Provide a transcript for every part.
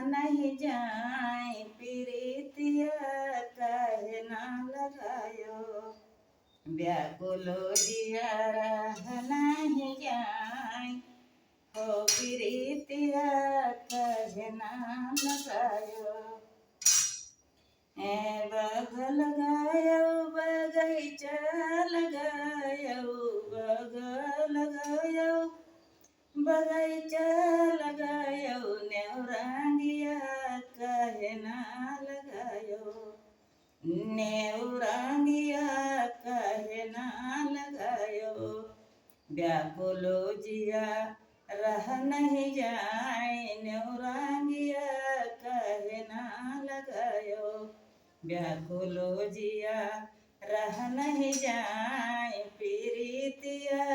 नहीं जाए प्रीतिया काहे ना लगायो। व्याकुलो जिया रह नहीं जाए हो प्रीतिया काहे ना लगायो। बग लगायो बगीचा लगायो बग लगायो बगीचा लगायो नेवरांगिया काहे ना लगायो। नेवरांगिया काहे ना लगायो। व्याकुलो जिया रह नहीं जाए नेवरांगिया काहे ना लगायो। व्याकुलो जिया रह नहीं जाए प्रीतिया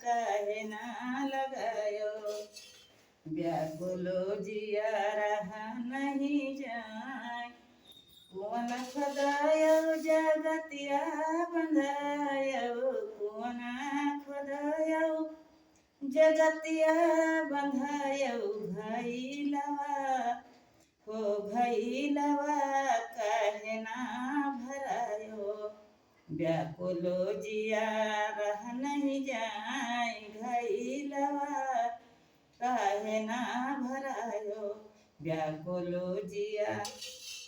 काहे ना लगायो। व्याकुलो जिया रह नहीं जाए। कुवन खुदायो जगतिया बंधायो कुवन खुदायो जगतिया बंधायो भैलवा हो भैलवा काहे ना भरायो। व्याकुलो जिया रह नहीं जाए भैलवा काहे ना भरायो। व्याकुलो जिया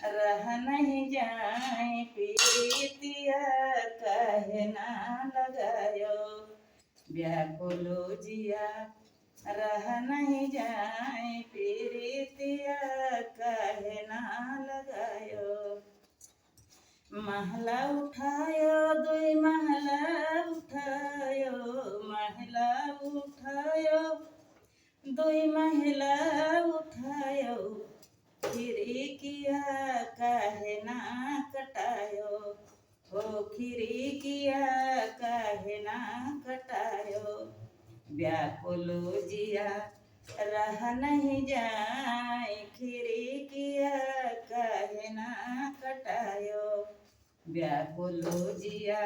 रह नहीं जाए प्रीतिया काहे ना लगायो। व्याकुलो जिया रह नहीं जाए प्रीतिया काहे ना लगायो। महला उठायो दुई महला उठायो महला उठायो दुई महला उठायो खिड़किया काहे ना कटायो। हो खिड़किया काहे ना कटायो। व्याकुलो जिया रह नहीं जाए खिड़किया काहे ना कटायो। व्याकुलो जिया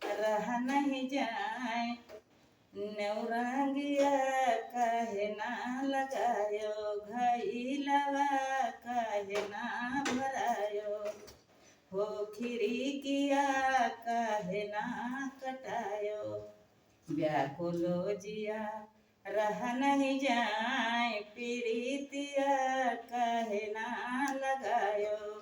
रह नहीं जाए नेवरांगिया काहे ना लगायो। घैलवा काहे ना भरायो हो खिड़किया काहे ना कटायो। व्याकुलो जिया रह नहीं जाए प्रीतिया काहे ना लगायो।